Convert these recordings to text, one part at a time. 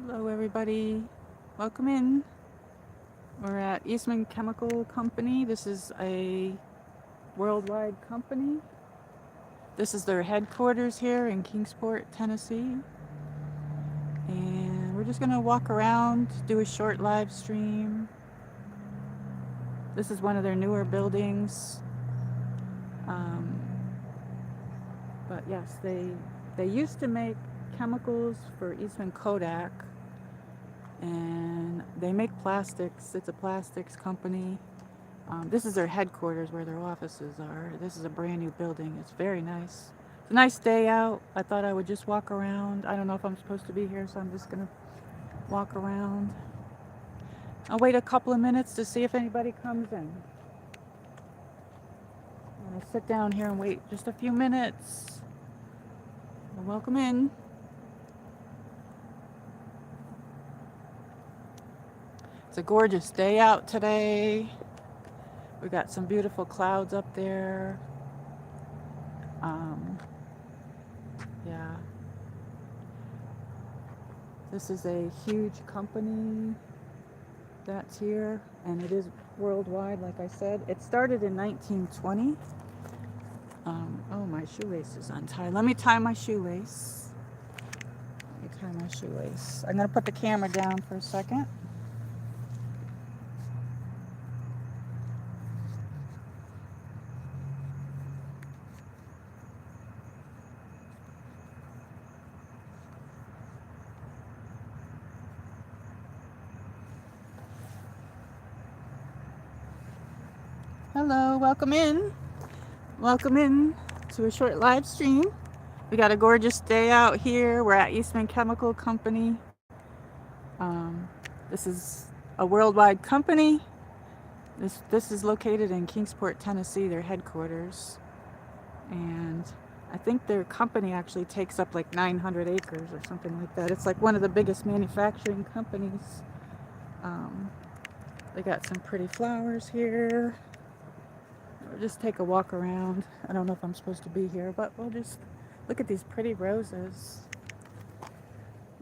Hello, everybody. Welcome in. We're at Eastman Chemical Company. This is a worldwide company. This is their headquarters here in Kingsport, Tennessee. And we're just going to walk around, do a short live stream. This is one of their newer buildings. Um, but yes, they used to make chemicals for Eastman Kodak, and they make plastics. It's a plastics company. This is their headquarters where their offices are. This is a brand new building. It's very nice. It's a nice day out. I thought I would just walk around. I don't know if I'm supposed to be here, so I'm just going to walk around. I'll wait a couple of minutes to see if anybody comes in. I'm going to sit down here and wait just a few minutes. Well, welcome in. It's a gorgeous day out today. We got some beautiful clouds up there. Yeah. This is a huge company that's here, and it is worldwide, like I said. It started in 1920. Oh, my shoelace is untied. Let me tie my shoelace. I'm going to put the camera down for a second. Hello, welcome in. Welcome in to a short live stream. We got a gorgeous day out here. We're at Eastman Chemical Company. This is a worldwide company. This is located in Kingsport, Tennessee, their headquarters. And I think their company actually takes up like 900 acres or something like that. It's like one of the biggest manufacturing companies. They got some pretty flowers here. We'll just take a walk around. I don't know if I'm supposed to be here, but we'll just look at these pretty roses.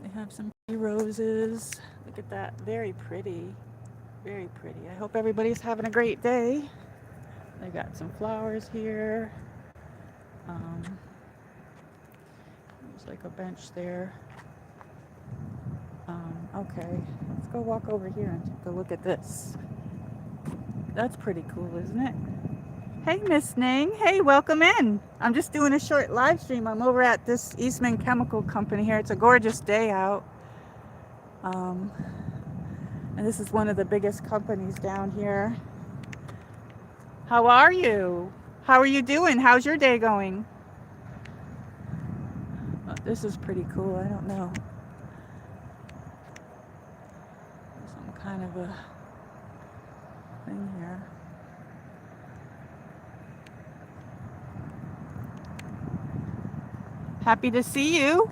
They have some pretty roses. Look at that. Very pretty. Very pretty. I hope everybody's having a great day. They got some flowers here. There's like a bench there. Okay, let's go walk over here and take a look at this. That's pretty cool, isn't it? Hey, Miss Ning. Hey, welcome in. I'm just doing a short live stream. I'm over at this Eastman Chemical Company here. It's a gorgeous day out. And this is one of the biggest companies down here. How are you? How are you doing? How's your day going? Oh, this is pretty cool. I don't know. Some kind of a thing here. Happy to see you.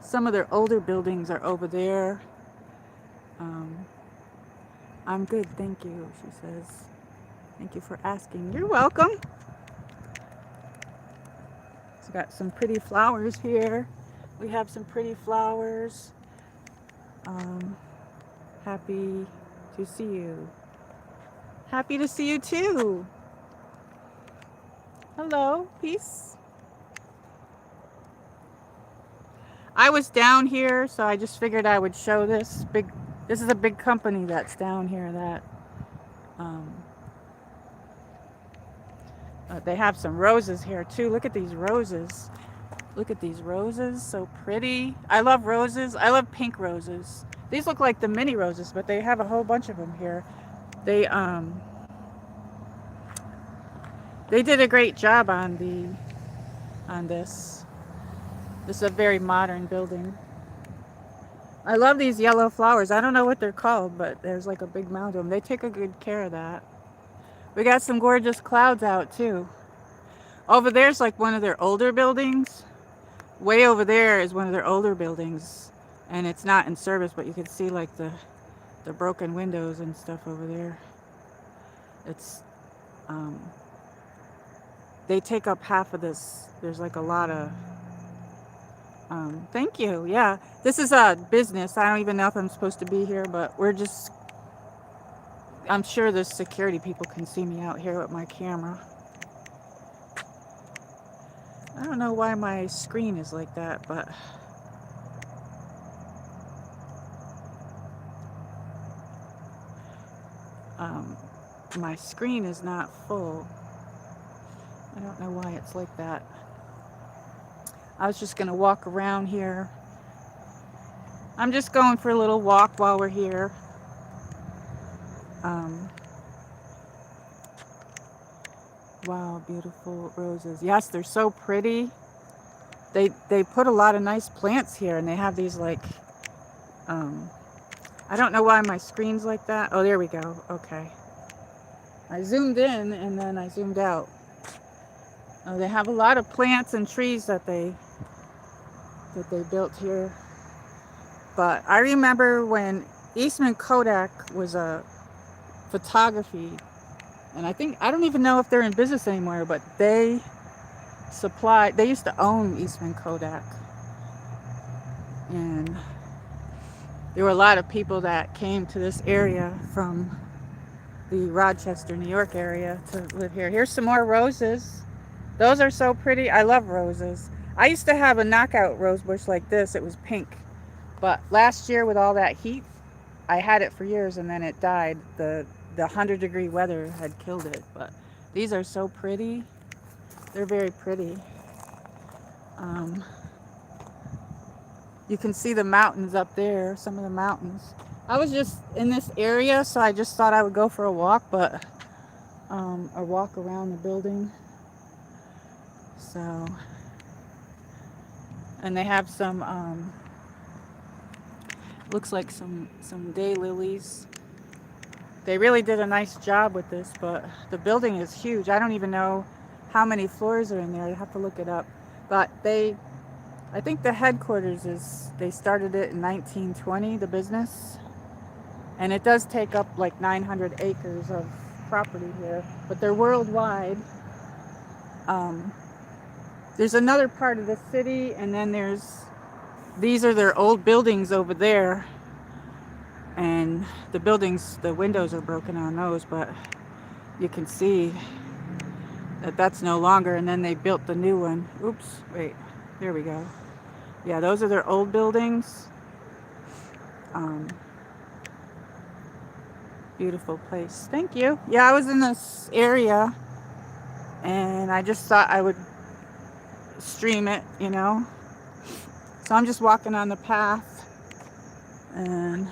Some of their older buildings are over there. I'm good, thank you, she says. Thank you for asking. You're welcome. It's got some pretty flowers here. We have some pretty flowers. Happy to see you. Happy to see you too. Hello, peace. I was down here, so I just figured I would show this big. This is a big company that's down here that they have some roses here too. Look at these roses. Look at these roses, so pretty. I love roses. I love pink roses. These look like the mini roses, but they have a whole bunch of them here. They did a great job on this. This is a very modern building. I love these yellow flowers. I don't know what they're called, but there's like a big mound of them. They take a good care of that. We got some gorgeous clouds out too. Over there's like one of their older buildings. Way over there is one of their older buildings, and it's not in service, but you can see like the the broken windows and stuff over there. It's, um, they take up half of this. There's like a lot of, thank you. Yeah. This is a business. I don't even know if I'm supposed to be here, but I'm sure the security people can see me out here with my camera. I don't know why my screen is like that, but my screen is not full. I don't know why it's like that. I was just going to walk around here. I'm just going for a little walk while we're here. Wow, beautiful roses. Yes, they're so pretty. They put a lot of nice plants here, and they have these like, I don't know why my screen's like that. Oh, there we go. Okay. I zoomed in and then I zoomed out. Oh, they have a lot of plants and trees that they built here. But I remember when Eastman Kodak was a photography, and I don't even know if they're in business anymore, but they used to own Eastman Kodak. And there were a lot of people that came to this area from the Rochester, New York area to live here. Here's some more roses. Those are so pretty. I love roses. I used to have a knockout rose bush like this. It was pink. But last year with all that heat, I had it for years and then it died. The 100-degree weather had killed it. But these are so pretty. They're very pretty. You can see the mountains up there, some of the mountains. I was just in this area, so I just thought I would go for a walk, but or walk around the building. So, and they have some, looks like some daylilies. They really did a nice job with this, but the building is huge. I don't even know how many floors are in there. I have to look it up. But I think the headquarters they started it in 1920, the business. And it does take up like 900 acres of property here, but they're worldwide. There's another part of the city, and then these are their old buildings over there. And the windows are broken on those, but you can see that that's no longer. And then they built the new one. Oops, wait, there we go. Yeah, those are their old buildings. Beautiful place. Thank you. Yeah, I was in this area and I just thought I would stream it, you know. So I'm just walking on the path and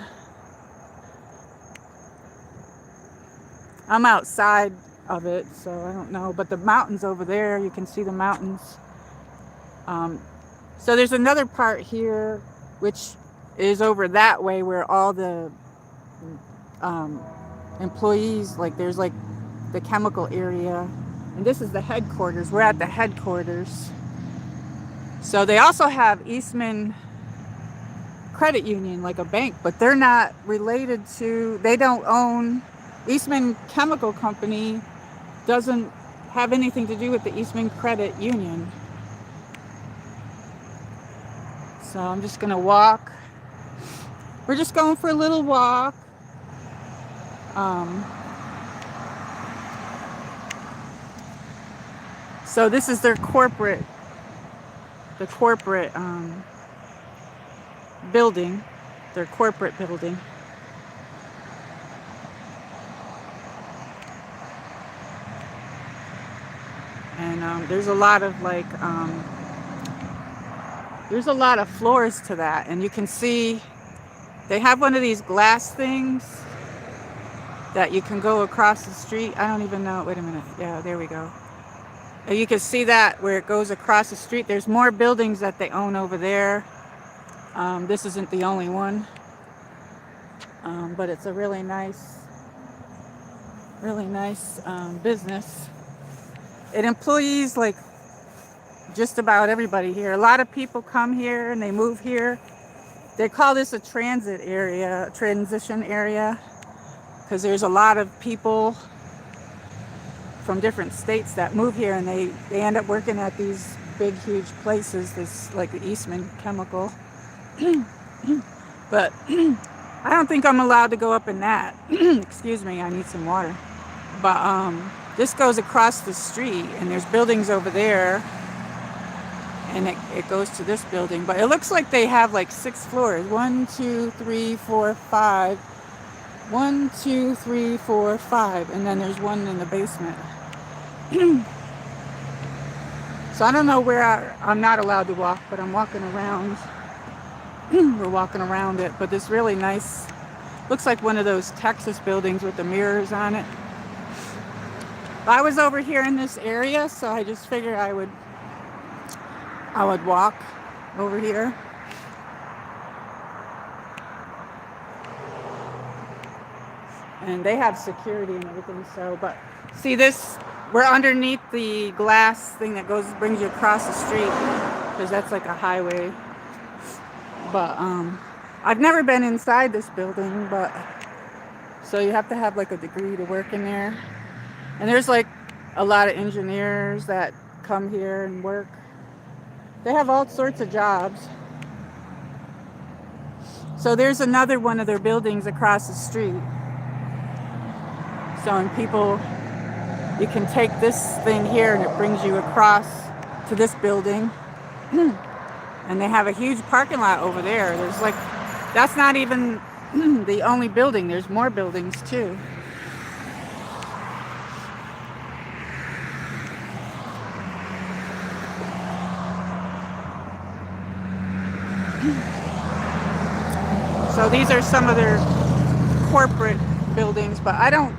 I'm outside of it, so I don't know. But the mountains over there, you can see the mountains. So there's another part here, which is over that way where all the employees, like there's like the chemical area, and this is the headquarters. We're at the headquarters. So they also have Eastman Credit Union, like a bank, but they're not related to, they don't own, Eastman Chemical Company doesn't have anything to do with the Eastman Credit Union. So I'm just gonna walk. We're just going for a little walk. So this is their corporate building, their corporate building. And there's a lot of like, there's a lot of floors to that, and you can see they have one of these glass things that you can go across the street. I don't even know. Wait a minute. Yeah, there we go. And you can see that where it goes across the street. There's more buildings that they own over there. This isn't the only one, but it's a really nice business. It employs like just about everybody here. A lot of people come here and they move here They call this a transit area, transition area, because there's a lot of people from different states that move here, and they end up working at these big, huge places, this like the Eastman Chemical. But I don't think I'm allowed to go up in that. Excuse me, I need some water. But this goes across the street, and there's buildings over there, and it goes to this building. But it looks like they have like 6 floors. 1, 2, 3, 4, 5. 1, 2, 3, 4, 5, and then there's one in the basement. So I don't know where I'm not allowed to walk, but I'm walking around. We're walking around it, but this really nice, looks like one of those Texas buildings with the mirrors on it. But I was over here in this area, so I just figured I would walk over here. And they have security and everything, so, but see this, we're underneath the glass thing that brings you across the street, because that's like a highway. But I've never been inside this building, but so you have to have like a degree to work in there. And there's like a lot of engineers that come here and work. They have all sorts of jobs. So there's another one of their buildings across the street. So and people, you can take this thing here and it brings you across to this building. And they have a huge parking lot over there. There's like, that's not even the only building. There's more buildings too. So these are some of their corporate buildings, but I don't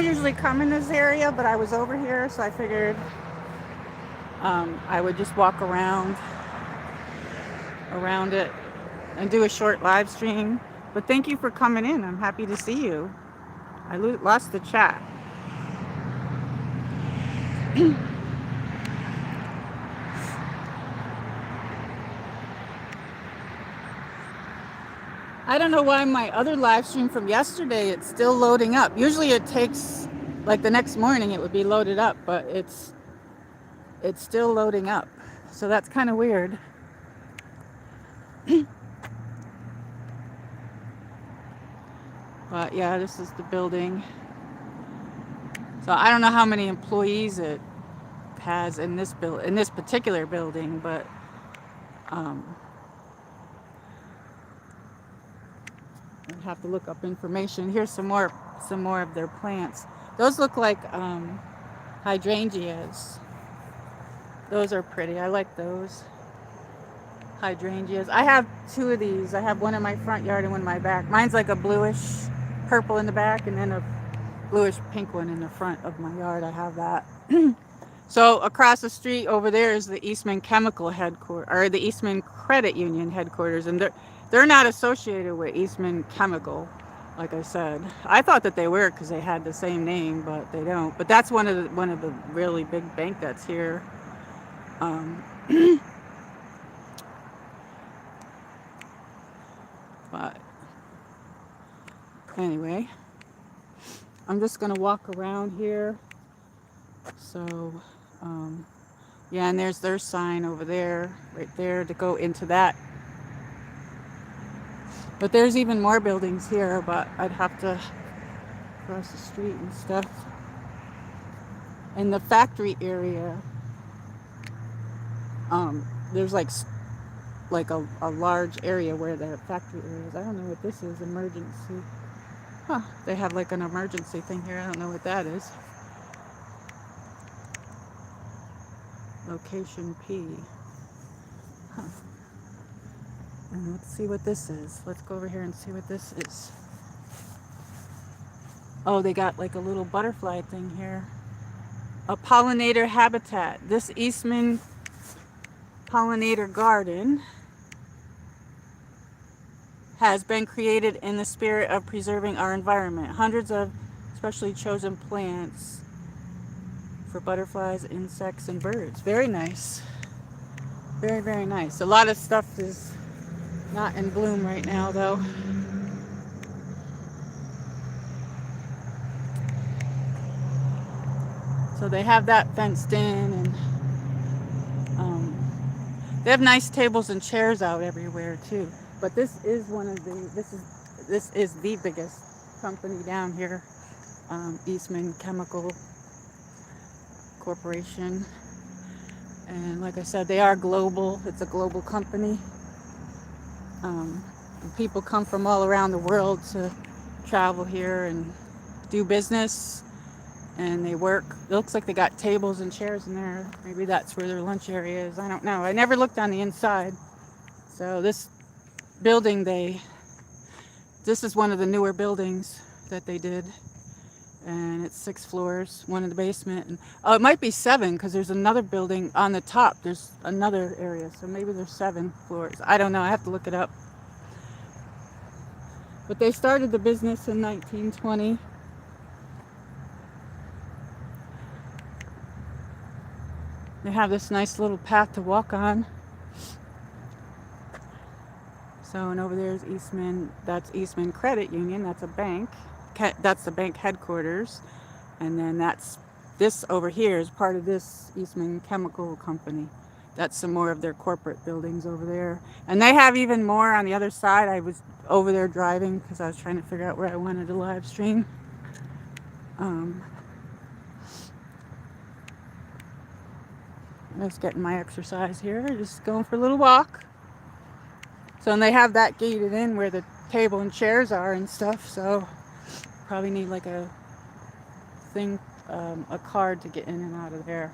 usually come in this area, but I was over here, so I figured I would just walk around it and do a short live stream. But thank you for coming in. I'm happy to see you. I lost the chat. I don't know why my other live stream from yesterday, it's still loading up. Usually it takes, like the next morning it would be loaded up, but it's still loading up. So that's kind of weird. But yeah, this is the building. So I don't know how many employees it has in this particular building, but I'd have to look up information. Here's some more of their plants. Those look like hydrangeas. Those are pretty. I like those hydrangeas. I have 2 of these. I have one in my front yard and one in my back. Mine's like a bluish purple in the back, and then a bluish pink one in the front of my yard. I have that. So across the street over there is the Eastman Chemical headquarters, or the Eastman Credit Union headquarters, and they're not associated with Eastman Chemical, like I said. I thought that they were because they had the same name, but they don't. But that's one of the really big bank that's here. But anyway, I'm just gonna walk around here. So yeah, and there's their sign over there, right there, to go into that. But there's even more buildings here, but I'd have to cross the street and stuff. In the factory area, there's like a large area where the factory areas. I don't know what this is. Emergency. Huh, they have like an emergency thing here. I don't know what that is. Location P. Huh. And let's see what this is. Let's go over here and see what this is. Oh, they got like a little butterfly thing here. A pollinator habitat. This Eastman pollinator garden has been created in the spirit of preserving our environment. Hundreds of specially chosen plants for butterflies, insects, and birds. Very nice. Very, very nice. A lot of stuff is Not in bloom right now though. So they have that fenced in, and they have nice tables and chairs out everywhere too. But this is the biggest company down here, Eastman Chemical Corporation. And like I said, they are global. It's a global company. People come from all around the world to travel here and do business, and they work. It looks like they got tables and chairs in there. Maybe that's where their lunch area is. I don't know. I never looked on the inside. So this building, this is one of the newer buildings that they did, and it's 6 floors, one in the basement, and oh, it might be 7 because there's another building on the top. There's another area, so maybe there's 7 floors. I don't know. I have to look it up. But they started the business in 1920. They have this nice little path to walk on. So, and over there is Eastman. That's Eastman Credit Union. That's a bank. That's the bank headquarters. And then this over here is part of this Eastman Chemical Company. That's some more of their corporate buildings over there. And they have even more on the other side. I was over there driving because I was trying to figure out where I wanted to live stream. Just getting my exercise here. Just going for a little walk. So, and they have that gated in where the table and chairs are and stuff. So, probably need like a thing, a card to get in and out of there.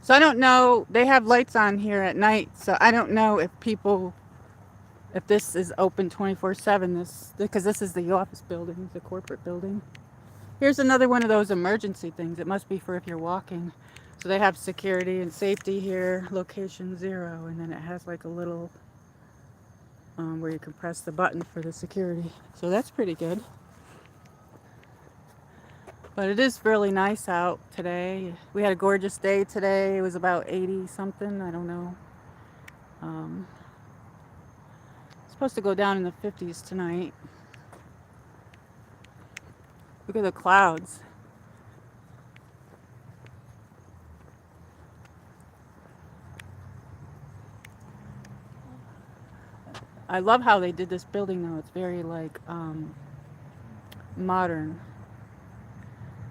So I don't know, they have lights on here at night, so I don't know if this is open 24/7, because this is the office building, the corporate building. Here's another one of those emergency things. It must be for if you're walking. So they have security and safety here, location 0, and then it has like a little where you can press the button for the security. So that's pretty good. But it is really nice out today. We had a gorgeous day today. It was about 80 something. I don't know. It's supposed to go down in the 50s tonight. Look at the clouds. I love how they did this building though. It's very like modern.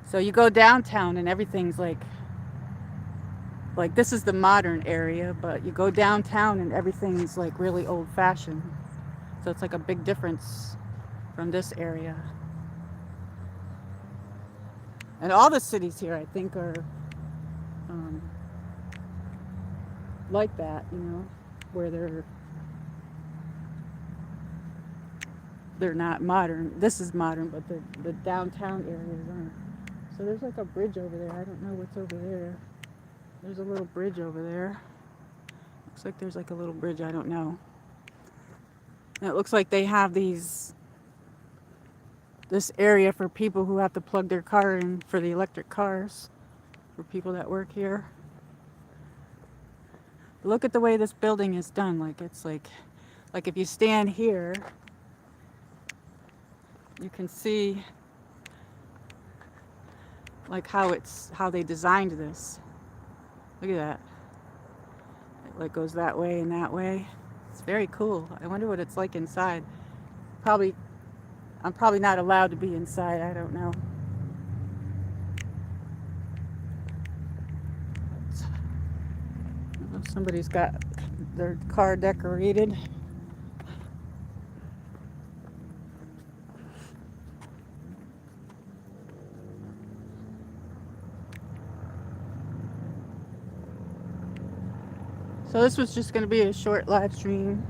So you go downtown and everything's like this is the modern area, but you go downtown and everything's like really old fashioned. So it's like a big difference from this area. And all the cities here, I think, are like that, where they're not modern. This is modern, but the downtown areas aren't. So there's like a bridge over there. I don't know what's over there. There's a little bridge over there. Looks like there's like a little bridge. I don't know. And it looks like they have this area for people who have to plug their car in for the electric cars, for people that work here. But look at the way this building is done. Like it's like if you stand here, you can see like how they designed this. Look at that. It like goes that way and that way. It's very cool. I wonder what it's like inside. I'm probably not allowed to be inside. I don't know. Somebody's got their car decorated. So this was just going to be a short live stream.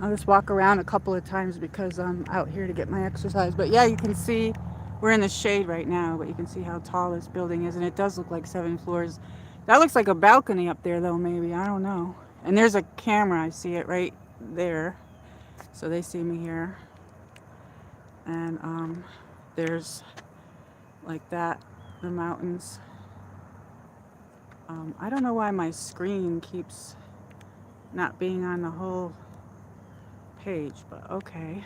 I'll just walk around a couple of times because I'm out here to get my exercise. But yeah, you can see we're in the shade right now, but you can see how tall this building is, and it does look like 7 floors. That looks like a balcony up there though, maybe. I don't know. And there's a camera, I see it right there. So they see me here. And there's like that, the mountains. I don't know why my screen keeps not being on the whole page, but okay.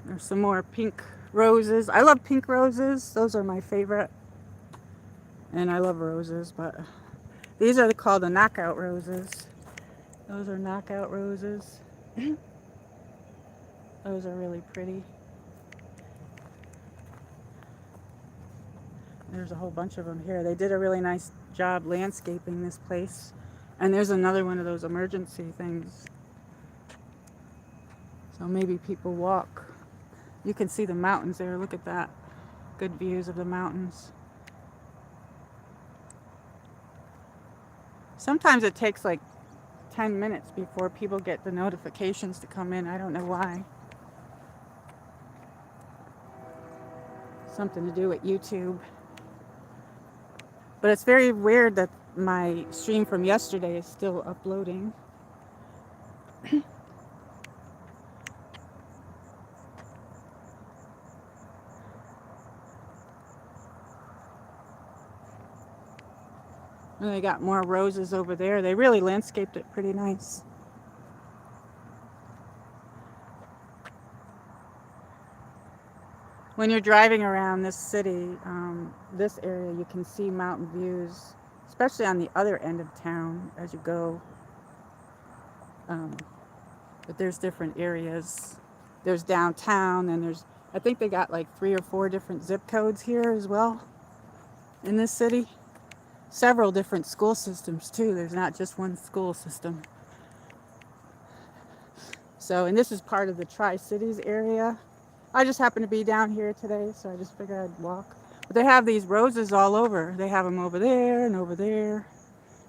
There's some more pink roses. I love pink roses. Those are my favorite. And I love roses, but these are called the knockout roses. Those are knockout roses. Those are really pretty. There's a whole bunch of them here. They did a really nice job landscaping this place. And there's another one of those emergency things. So maybe people walk. You can see the mountains there. Look at that. Good views of the mountains. Sometimes it takes like 10 minutes before people get the notifications to come in. I don't know why. Something to do with YouTube. But it's very weird that my stream from yesterday is still uploading. And they got more roses over there. They really landscaped it pretty nice. When you're driving around this city, this area, you can see mountain views, especially on the other end of town as you go. But there's different areas. There's downtown, and there's, I think they got like 3 or 4 different zip codes here as well in this city. Several different school systems too. There's not just one school system. So, and this is part of the Tri-Cities area. I just happened to be down here today, so I just figured I'd walk. But they have these roses all over. They have them over there and over there.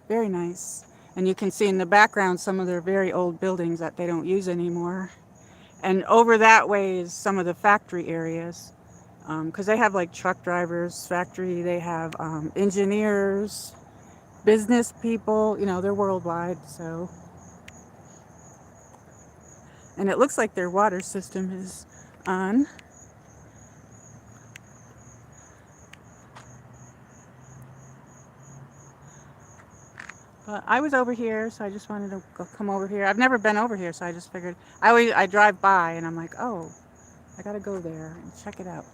Very nice. And you can see in the background some of their very old buildings that they don't use anymore. And over that way is some of the factory areas. Because they have like truck drivers, factory, they have engineers, business people, you know, they're worldwide, so. And it looks like their water system is on. But I was over here, so I just wanted to come over here. I've never been over here, so I just figured, I drive by and I'm like, oh, I gotta go there and check it out.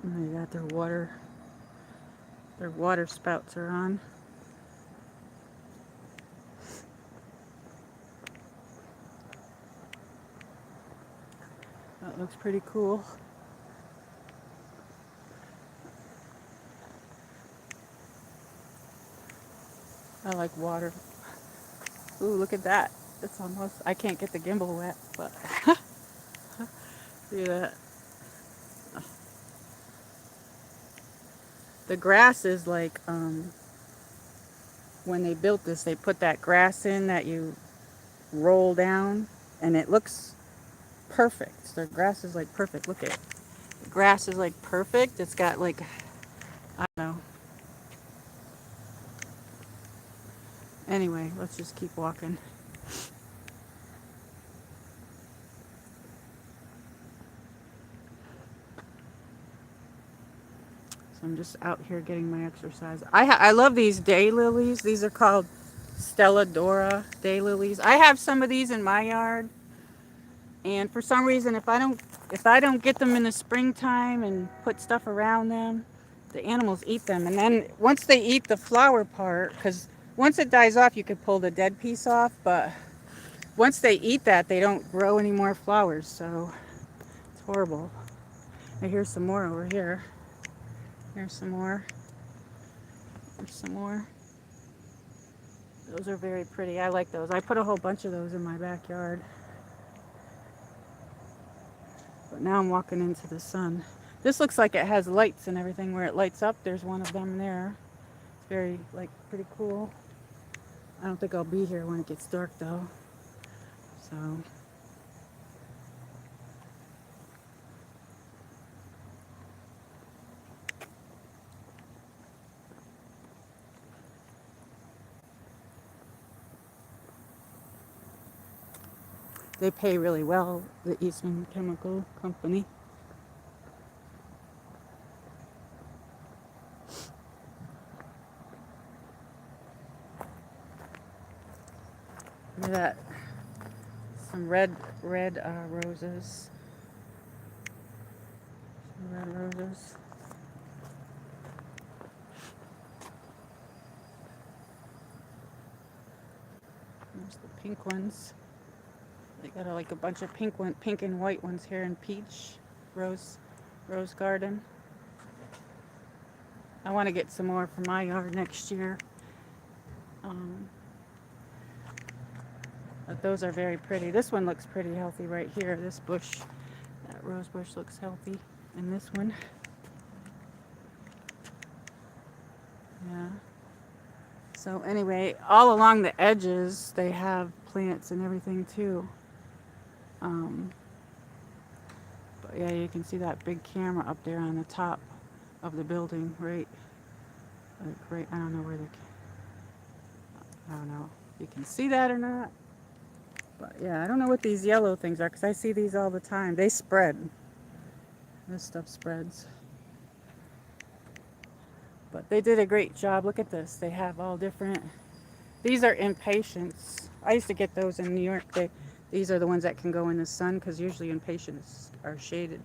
And they got their water spouts are on. That looks pretty cool. I like water. Ooh, look at that. It's almost, I can't get the gimbal wet, but see that? The grass is like, when they built this, they put that grass in that you roll down, and it looks perfect. The grass is like perfect. Look at it. The grass is like perfect. It's got like, I don't know. Anyway, let's just keep walking. So I'm just out here getting my exercise. I love these daylilies. These are called Stelladora daylilies. I have some of these in my yard. And for some reason, if I don't get them in the springtime and put stuff around them, the animals eat them. And then once they eat the flower part, because once it dies off, you could pull the dead piece off. But once they eat that, they don't grow any more flowers. So it's horrible. And here's some more over here. Here's some more. There's some more. Those are very pretty. I like those. I put a whole bunch of those in my backyard. But now I'm walking into the sun. This looks like it has lights and everything where it lights up. There's one of them there. It's very, like, pretty cool. I don't think I'll be here when it gets dark, though. So, They pay really well, the Eastman Chemical Company. Look at that. Some red roses. Some red roses. There's the pink ones. They got like a bunch of pink and white ones here in peach rose garden. I want to get some more for my yard next year. But those are very pretty. This one looks pretty healthy right here. This bush, that rose bush looks healthy. And this one. Yeah. So anyway, all along the edges, they have plants and everything too. But yeah, you can see that big camera up there on the top of the building, right? Like right, I don't know where I don't know if you can see that or not. But yeah, I don't know what these yellow things are because I see these all the time. They spread. This stuff spreads. But they did a great job. Look at this. They have all different. These are impatiens. I used to get those in New York. These are the ones that can go in the sun because usually impatiens are shaded,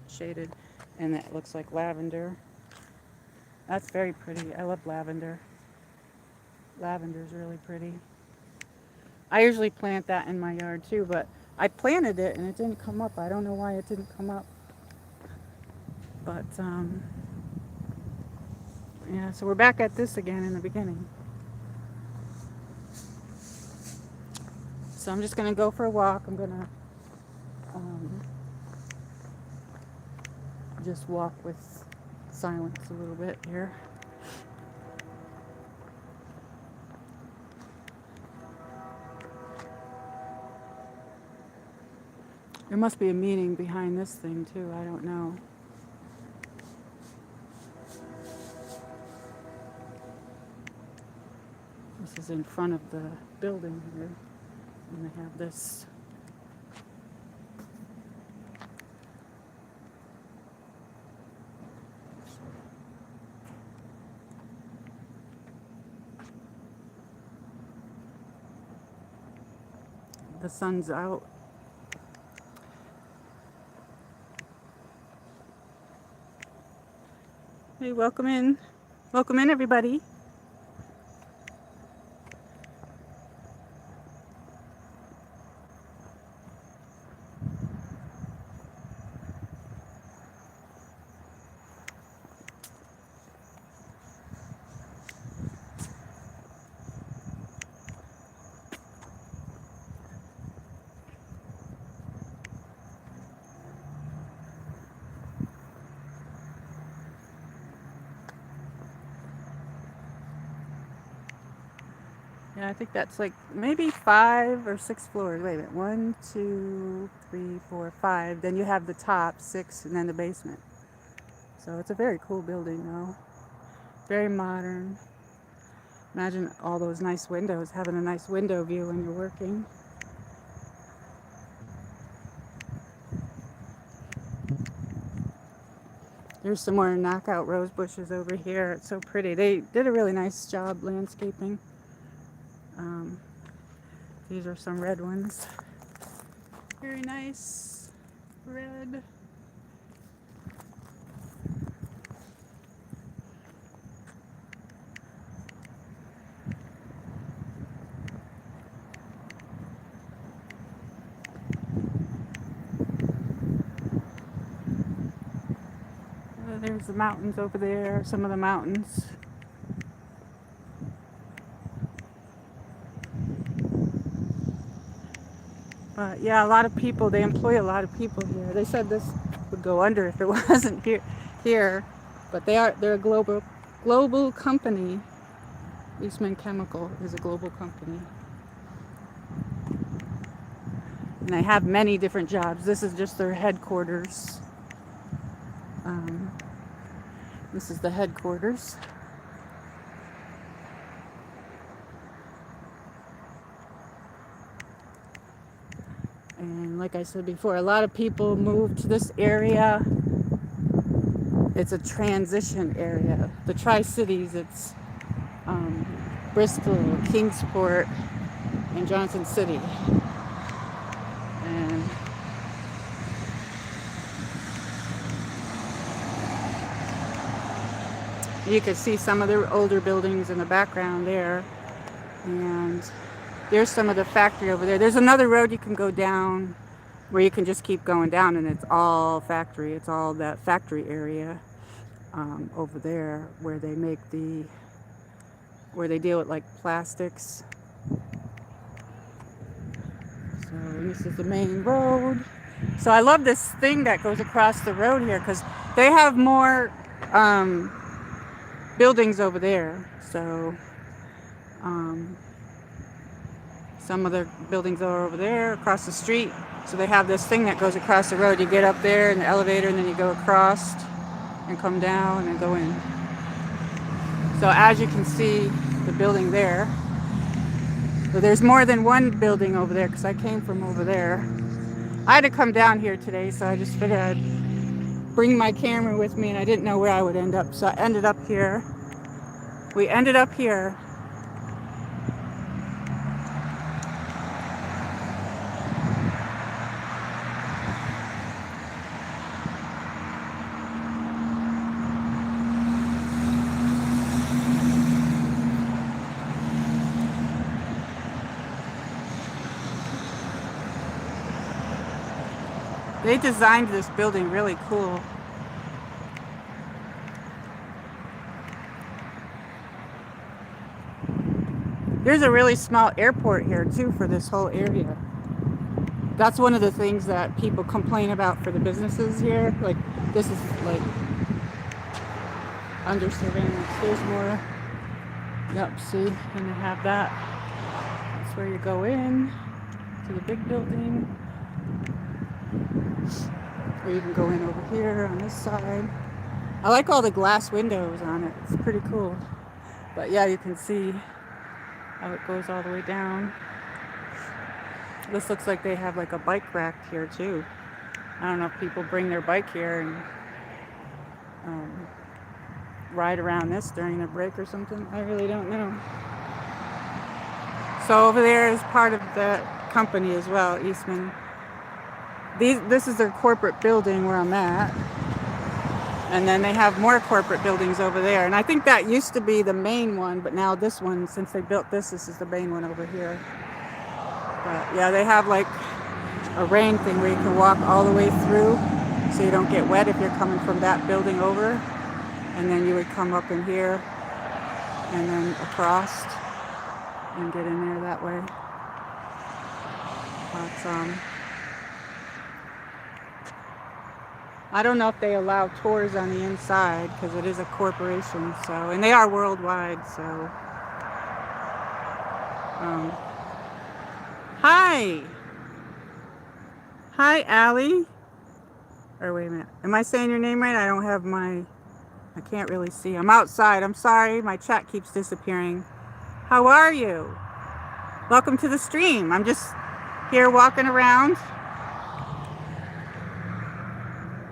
and that looks like lavender. That's very pretty. I love lavender. Lavender's really pretty. I usually plant that in my yard too, but I planted it and it didn't come up. I don't know why it didn't come up. But yeah, so we're back at this again in the beginning. So I'm just gonna go for a walk. I'm gonna just walk with silence a little bit here. There must be a meaning behind this thing too. I don't know. This is in front of the building here, and they have this. The sun's out. Hey, welcome in. Welcome in, everybody. Yeah, I think that's like maybe 5 or 6 floors. Wait a minute. 1, 2, 3, 4, 5. Then you have the top 6 and then the basement. So it's a very cool building though. Very modern. Imagine all those nice windows, having a nice window view when you're working. There's some more knockout rose bushes over here. It's so pretty. They did a really nice job landscaping. These are some red ones. Very nice. Red. There's the mountains over there, some of the mountains. But yeah, a lot of people, they employ a lot of people here. They said this would go under if it wasn't here. But they're a global company. Eastman Chemical is a global company. And they have many different jobs. This is just their headquarters. This is the headquarters. And like I said before, a lot of people move to this area. It's a transition area. The Tri-Cities, it's Bristol, Kingsport, and Johnson City. And you can see some of the older buildings in the background there. And there's some of the factory over there. There's another road you can go down where you can just keep going down, and it's all factory. It's all that factory area over there where they make where they deal with like plastics. So this is the main road. So I love this thing that goes across the road here because they have more buildings over there. So some of the buildings are over there across the street. So they have this thing that goes across the road. You get up there in the elevator and then you go across and come down and go in. So as you can see, the building there. So there's more than one building over there because I came from over there. I had to come down here today, so I just figured I'd bring my camera with me, and I didn't know where I would end up. So I ended up here. We ended up here. They designed this building really cool. There's a really small airport here too for this whole area. That's one of the things that people complain about for the businesses here. Like this is like under surveillance. There's more. Yep, see, and they have that. That's where you go in to the big building. Or you can go in over here on this side. I like all the glass windows on it. It's pretty cool. But yeah, you can see how it goes all the way down. This looks like they have like a bike rack here too. I don't know if people bring their bike here and ride around this during a break or something. I really don't know. So over there is part of the company as well, Eastman. This is their corporate building where I'm at. And then they have more corporate buildings over there. And I think that used to be the main one, but now this one, since they built this is the main one over here. But yeah, they have like a rain thing where you can walk all the way through so you don't get wet if you're coming from that building over. And then you would come up in here and then across and get in there that way. But, I don't know if they allow tours on the inside because it is a corporation, so, and they are worldwide, so. Hi! Hi, Allie. Or wait a minute. Am I saying your name right? I don't have I can't really see. I'm outside. I'm sorry. My chat keeps disappearing. How are you? Welcome to the stream. I'm just here walking around.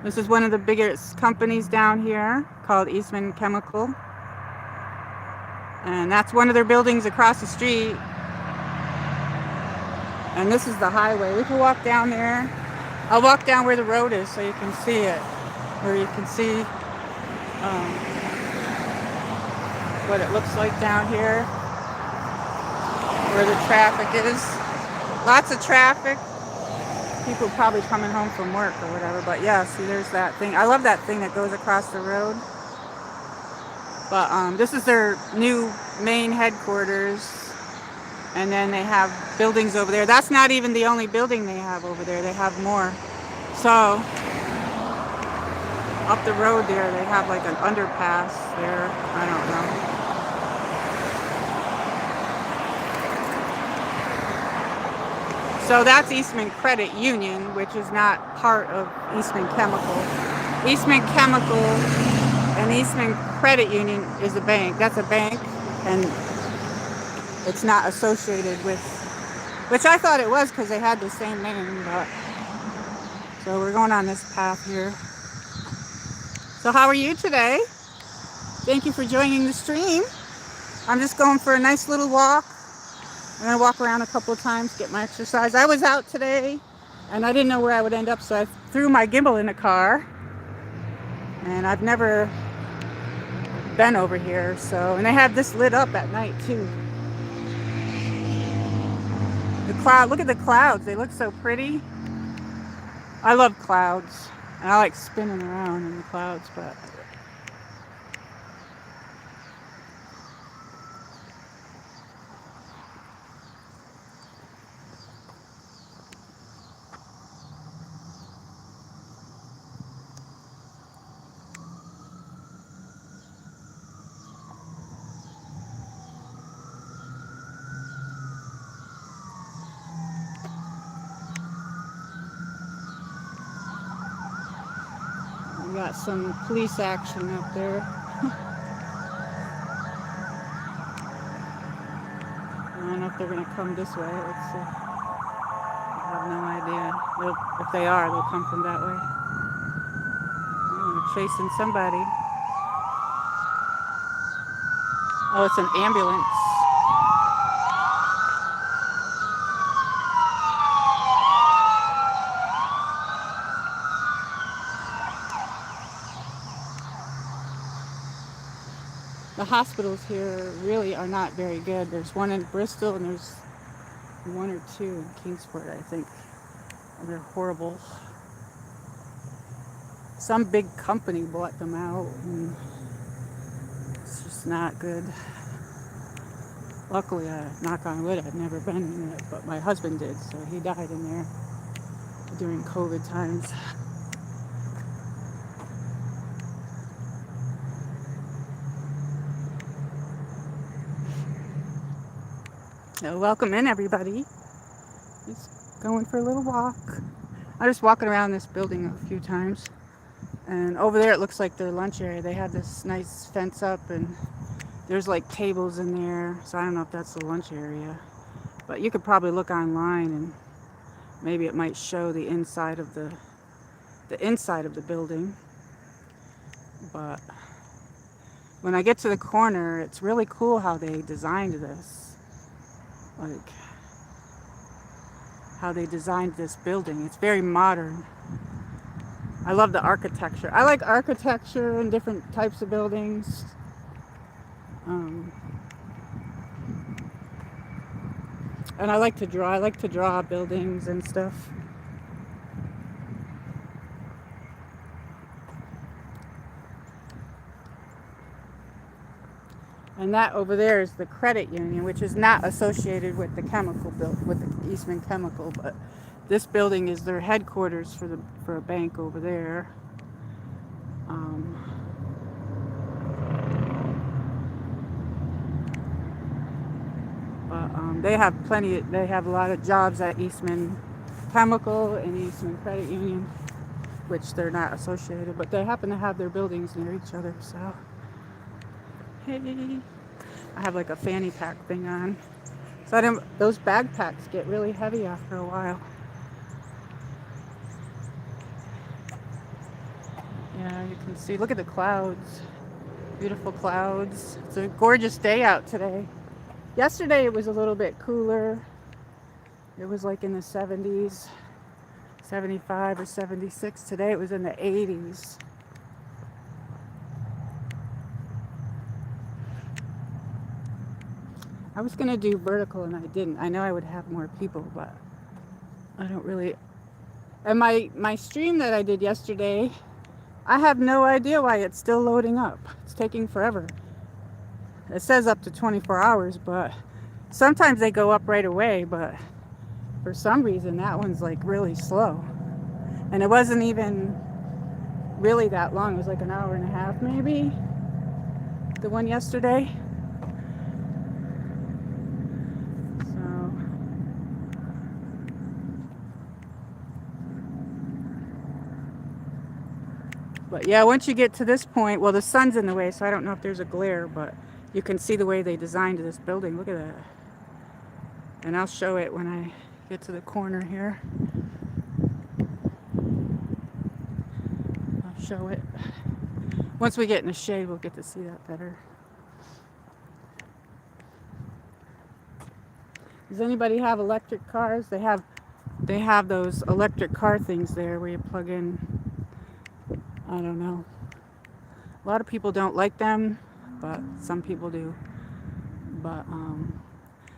This is one of the biggest companies down here called Eastman Chemical. And that's one of their buildings across the street. And this is the highway. We can walk down there. I'll walk down where the road is so you can see it. Where you can see what it looks like down here. Where the traffic is. Lots of traffic. People probably coming home from work or whatever, but yeah, see there's that thing. I love that thing that goes across the road. But this is their new main headquarters, and then they have buildings over there. That's not even the only building they have over there. They have more. So up the road there, they have like an underpass there. I don't know. So that's Eastman Credit Union, which is not part of Eastman Chemical. Eastman Chemical and Eastman Credit Union is a bank. That's a bank, and it's not associated with which I thought it was because they had the same name. But so we're going on this path here. So how are you today? Thank you for joining the stream. I'm just going for a nice little walk. I'm going to walk around a couple of times, get my exercise. I was out today and I didn't know where I would end up, so I threw my gimbal in the car. And I've never been over here, so, and they have this lit up at night too. The cloud, look at the clouds, they look so pretty. I love clouds, and I like spinning around in the clouds, but we got some police action up there. I don't know if they're gonna come this way. Let's see. I have no idea. If they are, they'll come from that way. Oh, they're chasing somebody. Oh, it's an ambulance. The hospitals here really are not very good. There's one in Bristol and there's one or two in Kingsport, I think. And they're horrible. Some big company bought them out and it's just not good. Luckily, knock on wood, I've never been in it, but my husband did, so he died in there during COVID times. So welcome in, everybody. Just going for a little walk. I'm just walking around this building a few times. And over there it looks like their lunch area. They had this nice fence up and there's like tables in there. So I don't know if that's the lunch area. But you could probably look online and maybe it might show the inside of the inside of the building. But when I get to the corner, it's really cool how they designed this. Like how they designed this building. It's very modern. I love the architecture. I like architecture and different types of buildings. And I like to draw. I like to draw buildings and stuff. And that over there is the credit union, which is not associated with the chemical with the Eastman Chemical, but this building is their headquarters for a bank over there. They have they have a lot of jobs at Eastman Chemical and Eastman Credit Union, which they're not associated, but they happen to have their buildings near each other, so. Hey, I have like a fanny pack thing on. So those backpacks get really heavy after a while. Yeah, you can see, look at the clouds. Beautiful clouds. It's a gorgeous day out today. Yesterday it was a little bit cooler. It was like in the 70s, 75 or 76. Today it was in the 80s. I was gonna do vertical and I didn't. I know I would have more people, but I don't really. And my stream that I did yesterday, I have no idea why it's still loading up. It's taking forever. It says up to 24 hours, but sometimes they go up right away, but for some reason that one's like really slow. And it wasn't even really that long. It was like an hour and a half maybe, the one yesterday. But yeah, once you get to this point, well, the sun's in the way, so I don't know if there's a glare, but you can see the way they designed this building. Look at that. And I'll show it when I get to the corner here. I'll show it. Once we get in the shade, we'll get to see that better. Does anybody have electric cars? They have those electric car things there where you plug in. I don't know. A lot of people don't like them, but some people do. But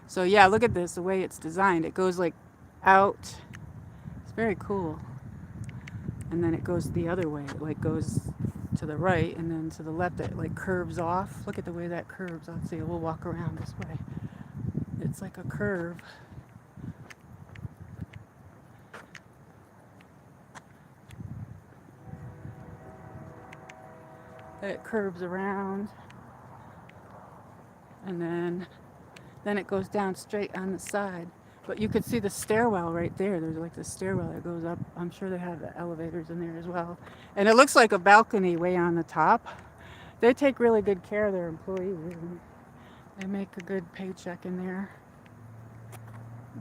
so yeah, look at this, the way it's designed. It goes like out. It's very cool. And then it goes the other way. It like goes to the right and then to the left. It like curves off. Look at the way that curves. Let's see. We'll walk around this way. It's like a curve. It curves around. And then it goes down straight on the side. But you could see the stairwell right there. There's like the stairwell that goes up. I'm sure they have the elevators in there as well. And it looks like a balcony way on the top. They take really good care of their employees. They make a good paycheck in there.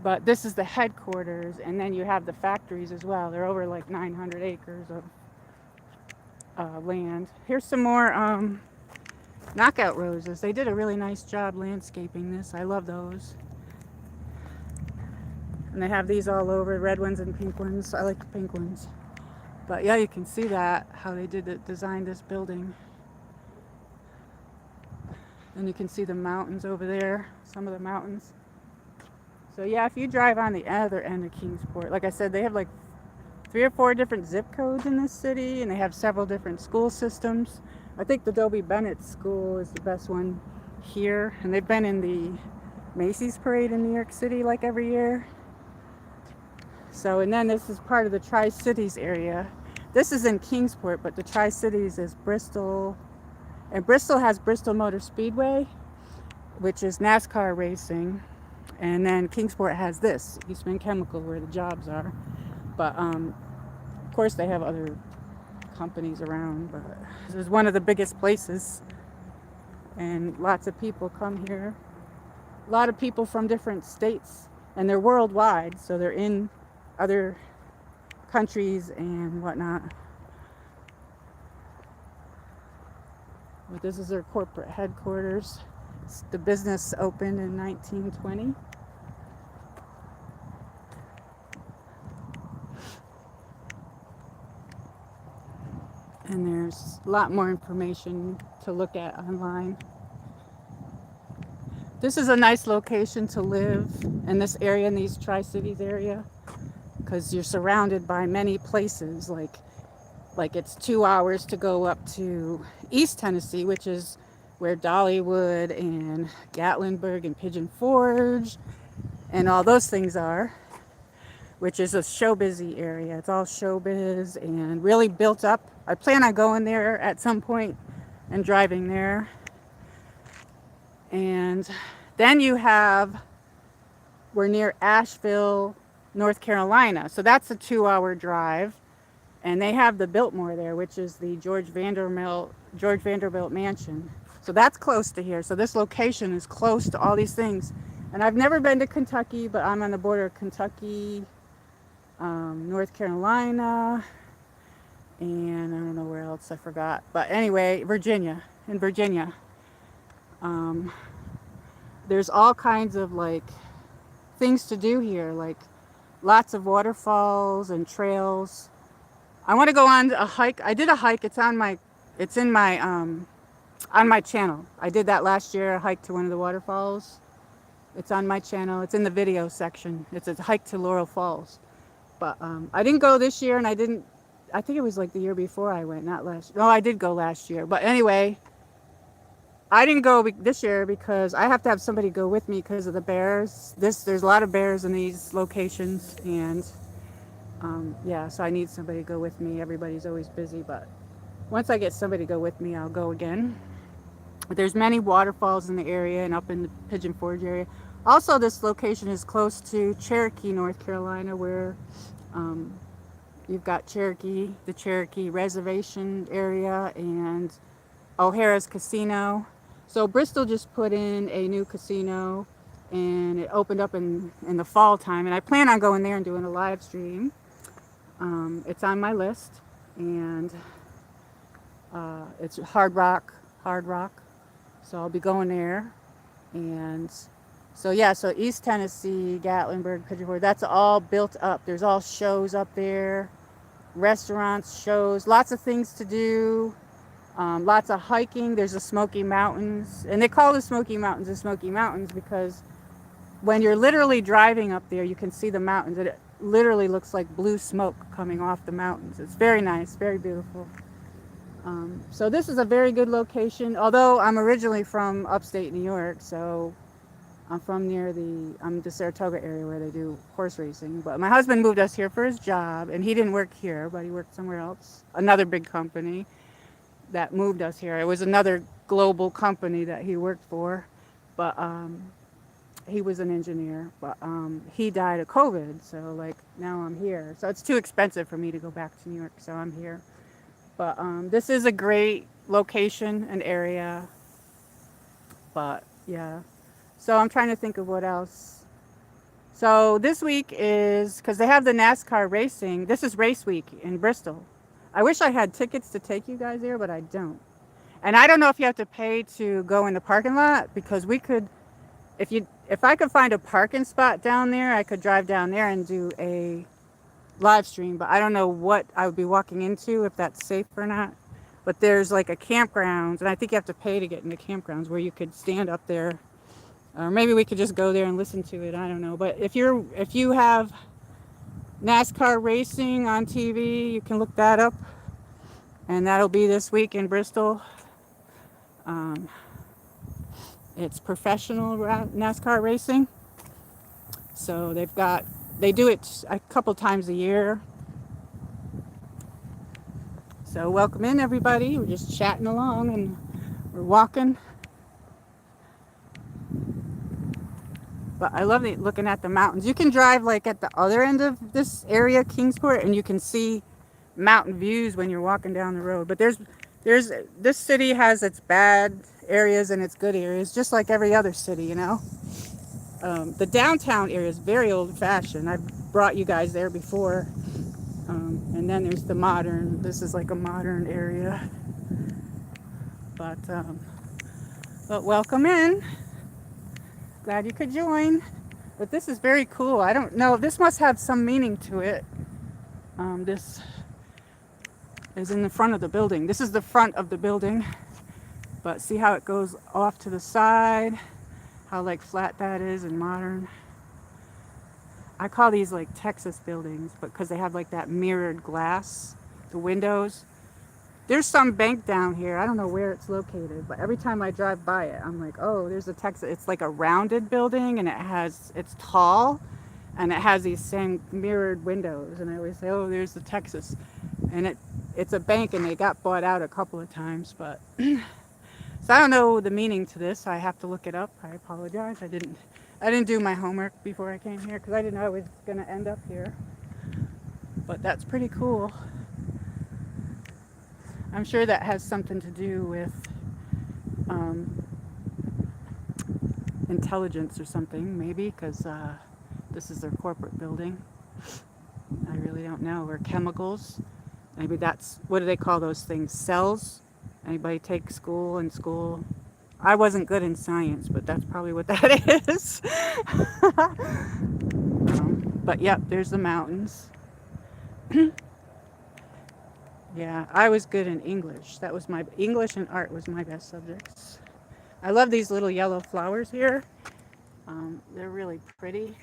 But this is the headquarters, and then you have the factories as well. They're over like 900 acres of land. Here's some more knockout roses. They did a really nice job landscaping this. I love those. And they have these all over, red ones and pink ones. I like the pink ones. But yeah, you can see that, how they designed this building. And you can see the mountains over there, some of the mountains. So yeah, if you drive on the other end of Kingsport, like I said, they have like 3 or 4 different zip codes in this city, and they have several different school systems. I think the Dobie Bennett School is the best one here, and they've been in the Macy's parade in New York City like every year. So, and then this is part of the Tri-Cities area. This is in Kingsport, but the Tri-Cities is Bristol, and Bristol has Bristol Motor Speedway, which is NASCAR racing. And then Kingsport has this, Eastman Chem, where the jobs are. But of course they have other companies around, but this is one of the biggest places. And lots of people come here. A lot of people from different states, and they're worldwide, so they're in other countries and whatnot. But this is their corporate headquarters. The business opened in 1920. And there's a lot more information to look at online. This is a nice location to live in this area, in these Tri-Cities area, because you're surrounded by many places. Like it's 2 hours to go up to East Tennessee, which is where Dollywood and Gatlinburg and Pigeon Forge and all those things are, which is a showbizy area. It's all showbiz and really built up. I plan on going there at some point and driving there. And then we're near Asheville, North Carolina. So that's a 2-hour drive. And they have the Biltmore there, which is the George Vanderbilt Mansion. So that's close to here. So this location is close to all these things. And I've never been to Kentucky, but I'm on the border of Kentucky, North Carolina, and I don't know where else, I forgot. But anyway, Virginia. In Virginia. There's all kinds of like things to do here, like lots of waterfalls and trails. I want to go on a hike. I did a hike. It's on my channel. I did that last year, a hike to one of the waterfalls. It's on my channel. It's in the video section. It's a hike to Laurel Falls. But I didn't go this year, and I think it was like the year before I went, not last. No, I did go last year. But anyway, I didn't go this year because I have to have somebody go with me because of the bears. There's a lot of bears in these locations, and yeah, so I need somebody to go with me. Everybody's always busy, but once I get somebody to go with me, I'll go again. But there's many waterfalls in the area and up in the Pigeon Forge area. Also, this location is close to Cherokee, North Carolina, where you've got the Cherokee Reservation area, and O'Hara's Casino. So Bristol just put in a new casino, and it opened up in the fall time, and I plan on going there and doing a live stream. It's on my list, and it's hard rock, so I'll be going there. And so yeah, so East Tennessee, Gatlinburg, Pigeon Forge, that's all built up. There's all shows up there, restaurants, shows, lots of things to do, lots of hiking. There's the Smoky Mountains, and they call the Smoky Mountains the Smoky Mountains because when you're literally driving up there, you can see the mountains. It literally looks like blue smoke coming off the mountains. It's very nice, very beautiful. So this is a very good location, although I'm originally from upstate New York, so I'm from near the Saratoga area where they do horse racing. But my husband moved us here for his job, and he didn't work here, but he worked somewhere else, another big company that moved us here. It was another global company that he worked for, but he was an engineer, but he died of COVID, so like now I'm here. So it's too expensive for me to go back to New York, so I'm here. But this is a great location and area. But yeah, so I'm trying to think of what else. So this week is, because they have the NASCAR racing, this is race week in Bristol. I wish I had tickets to take you guys there, but I don't. And I don't know if you have to pay to go in the parking lot, because we could, if I could find a parking spot down there, I could drive down there and do a live stream, but I don't know what I would be walking into, if that's safe or not. But there's like a campground, and I think you have to pay to get into campgrounds where you could stand up there, or maybe we could just go there and listen to it. I don't know. But if you have NASCAR racing on TV, you can look that up, and that'll be this week in Bristol. It's professional NASCAR racing, so they do it a couple times a year. So welcome in, everybody. We're just chatting along and we're walking. But I love looking at the mountains. You can drive like at the other end of this area, Kingsport, and you can see mountain views when you're walking down the road. But this city has its bad areas and its good areas, just like every other city, you know. The downtown area is very old-fashioned. I've brought you guys there before. And then there's the modern. This is like a modern area. But welcome in. Glad you could join. But this is very cool. I don't know. This must have some meaning to it. This is in the front of the building. This is the front of the building. But see how it goes off to the side? How like flat that is and modern. I call these like Texas buildings, but because they have like that mirrored glass, the windows. There's some bank down here. I don't know where it's located, but every time I drive by it, I'm like, oh, there's a Texas. It's like a rounded building, and it's tall, and it has these same mirrored windows. And I always say, oh, there's the Texas, and it's a bank, and they got bought out a couple of times, but. So I don't know the meaning to this. I have to look it up. I apologize. I didn't do my homework before I came here because I didn't know I was going to end up here. But that's pretty cool. I'm sure that has something to do with intelligence or something, maybe, because this is their corporate building. I really don't know. Or chemicals. Maybe that's, what do they call those things? Cells? Anybody take school in school? I wasn't good in science, but that's probably what that is. But yep, there's the mountains. Yeah, I was good in English. That was my English and art was my best subjects. I love these little yellow flowers here. They're really pretty.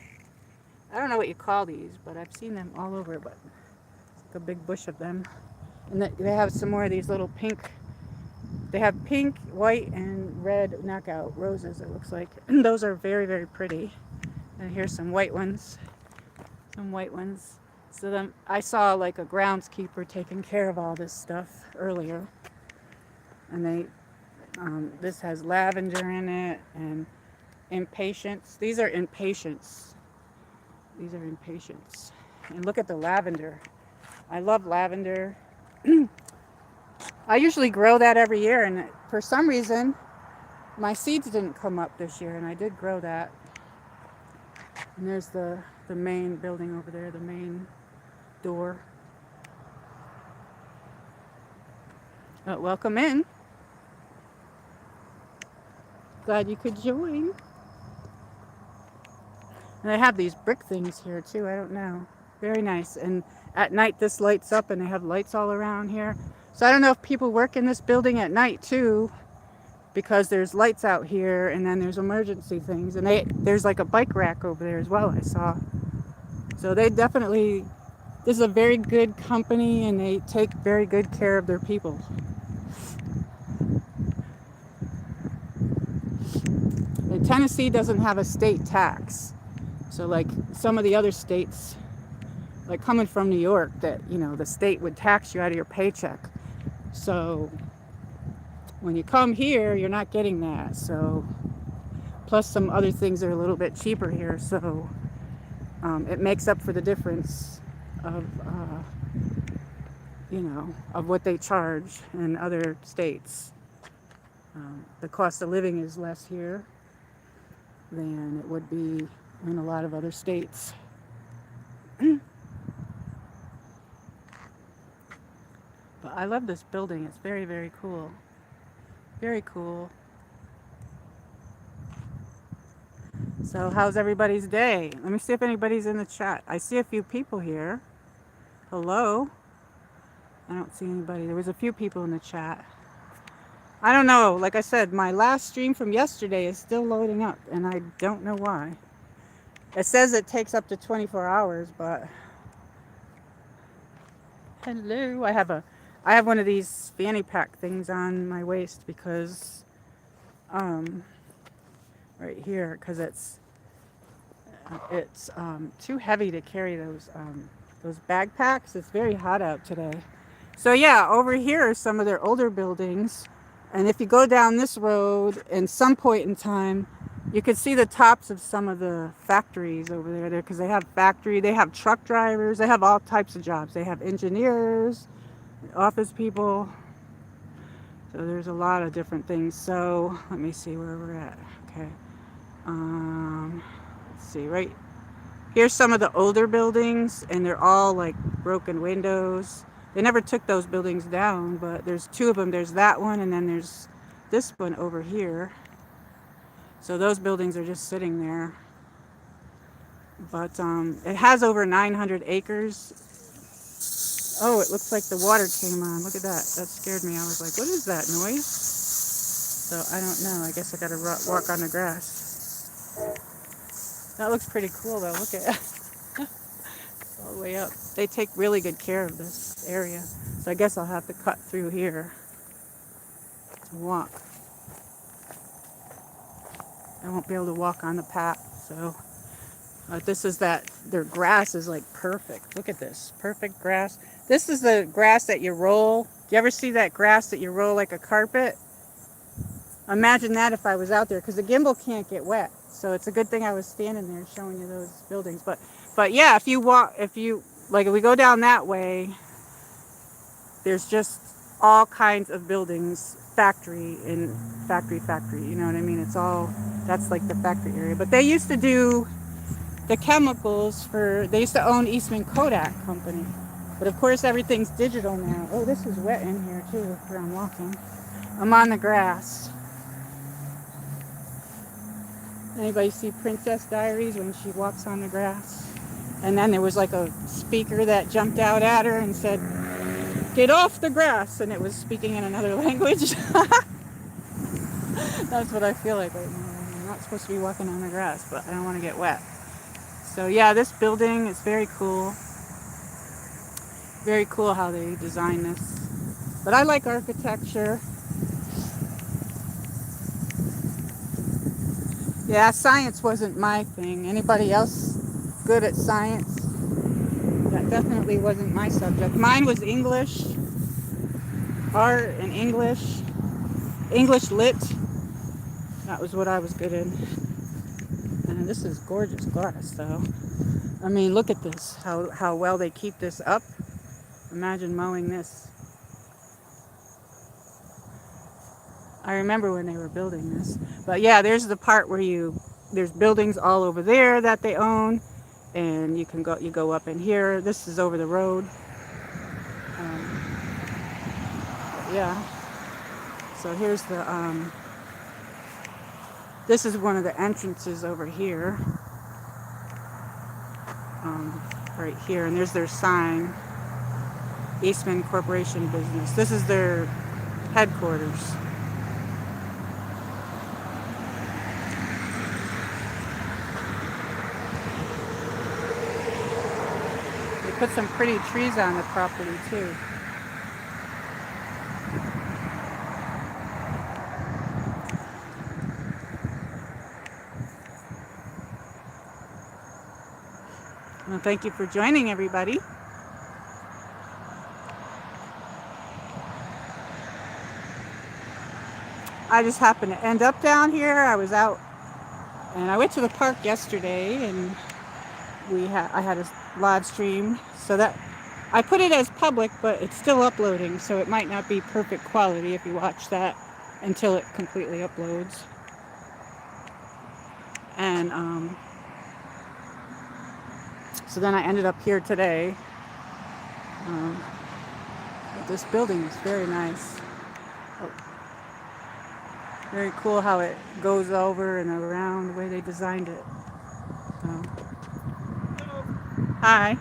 I don't know what you call these, but I've seen them all over. But it's like a big bush of them, and they have some more of these little pink. They have pink, white, and red knockout roses, it looks like. And those are very, very pretty. And here's some white ones. So then I saw like a groundskeeper taking care of all this stuff earlier. And this has lavender in it and impatiens. These are impatiens. And look at the lavender. I love lavender. I usually grow that every year, and for some reason, my seeds didn't come up this year, and I did grow that. And there's the main building over there, the main door. Welcome in. Glad you could join. And they have these brick things here too. I don't know. Very nice. And at night this lights up and they have lights all around here. So I don't know if people work in this building at night too, because there's lights out here and then there's emergency things. And there's like a bike rack over there as well, I saw. So they definitely, this is a very good company and they take very good care of their people. And Tennessee doesn't have a state tax. So like some of the other states, like coming from New York, that, you know, the state would tax you out of your paycheck. So when you come here, you're not getting that. So plus some other things are a little bit cheaper here. So it makes up for the difference of, you know, of what they charge in other states. The cost of living is less here than it would be in a lot of other states. But I love this building. It's very, very cool. Very cool. So how's everybody's day? Let me see if anybody's in the chat. I see a few people here. Hello? I don't see anybody. There was a few people in the chat. I don't know. Like I said, my last stream from yesterday is still loading up, and I don't know why. It says it takes up to 24 hours, but... Hello. I have one of these fanny pack things on my waist because, right here, because it's too heavy to carry those backpacks. It's very hot out today. So yeah, over here are some of their older buildings. And if you go down this road, in some point in time, you could see the tops of some of the factories over there, because they have truck drivers, they have all types of jobs. They have engineers, office people. So there's a lot of different things. So let me see where we're at. Okay. Let's see, right here's some of the older buildings, and they're all like broken windows. They never took those buildings down, but there's two of them. There's that one, and then there's this one over here. So those buildings are just sitting there. But it has over 900 acres. Oh, it looks like the water came on. Look at that. That scared me. I was like, what is that noise? So I don't know. I guess I gotta walk on the grass. That looks pretty cool though. Look at it. All the way up. They take really good care of this area. So I guess I'll have to cut through here to walk. I won't be able to walk on the path. So this is their grass is like perfect. Look at this. Perfect grass. This is the grass that you roll. Do you ever see that grass that you roll like a carpet? Imagine that if I was out there, because the gimbal can't get wet. So it's a good thing I was standing there showing you those buildings. But yeah, if we go down that way, there's just all kinds of buildings, factory, you know what I mean? That's like the factory area. But they used to do the chemicals they used to own Eastman Kodak company. But of course everything's digital now. Oh, this is wet in here too, where I'm walking. I'm on the grass. Anybody see Princess Diaries when she walks on the grass? And then there was like a speaker that jumped out at her and said, "Get off the grass," and it was speaking in another language. That's what I feel like right now. I'm not supposed to be walking on the grass, but I don't want to get wet. So yeah, this building is very cool. Very cool how they designed this. But I like architecture. Yeah, science wasn't my thing. Anybody else good at science? That definitely wasn't my subject. Mine was English, art and English lit. That was what I was good in. And this is gorgeous glass though. I mean, look at this, how well they keep this up. Imagine mowing this. I remember when they were building this. But yeah, there's the part where you there's buildings all over there that they own, and you go up in here. This is over the road. Yeah. So here's the this is one of the entrances over here. Right here, and there's their sign, Eastman Corporation Business. This is their headquarters. They put some pretty trees on the property too. Well, thank you for joining, everybody. I just happened to end up down here. I was out, and I went to the park yesterday, and I had a live stream, so that I put it as public, but it's still uploading, so it might not be perfect quality if you watch that until it completely uploads. And so then I ended up here today. This building is very nice. Oh, very cool how it goes over and around the way they designed it. Hi.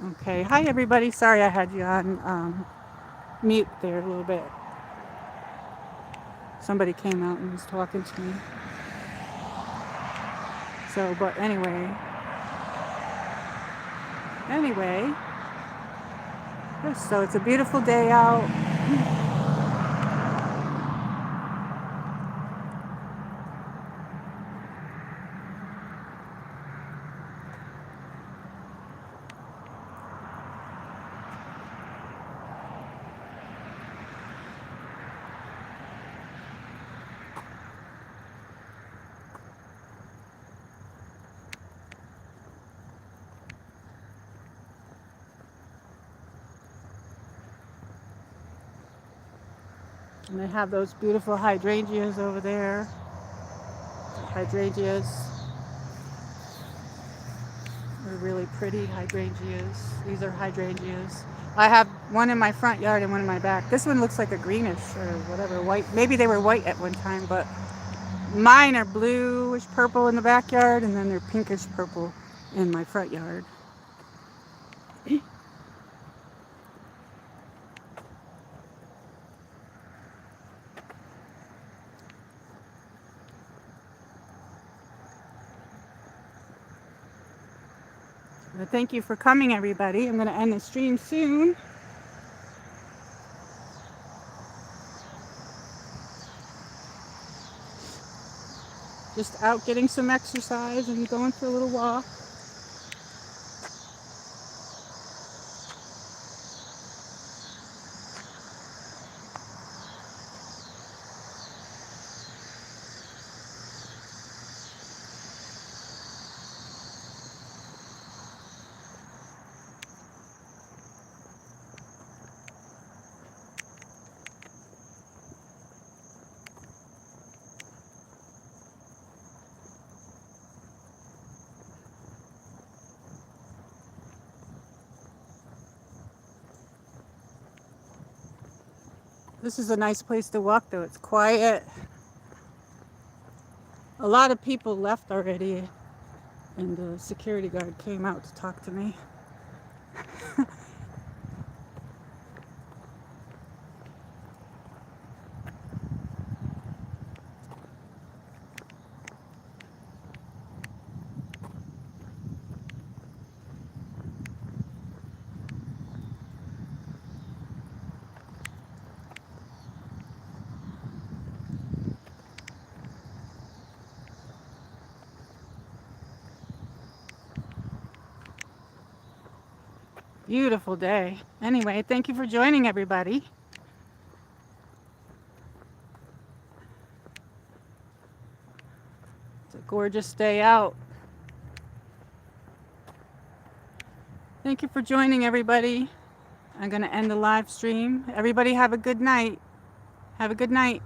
Okay. Hi, everybody. Sorry I had you on mute there a little bit. Somebody came out and was talking to me. So, but anyway, yes, so it's a beautiful day out. And they have those beautiful hydrangeas over there. Hydrangeas are really pretty hydrangeas. These are hydrangeas. I have one in my front yard and one in my back. This one looks like a greenish or whatever, white. Maybe they were white at one time, but mine are bluish purple in the backyard, and then they're pinkish purple in my front yard. Well, thank you for coming, everybody. I'm going to end the stream soon. Just out getting some exercise and going for a little walk. This is a nice place to walk, though. It's quiet. A lot of people left already, and the security guard came out to talk to me. Beautiful day. Anyway, thank you for joining, everybody. It's a gorgeous day out. Thank you for joining, everybody. I'm going to end the live stream. Everybody have a good night. Have a good night.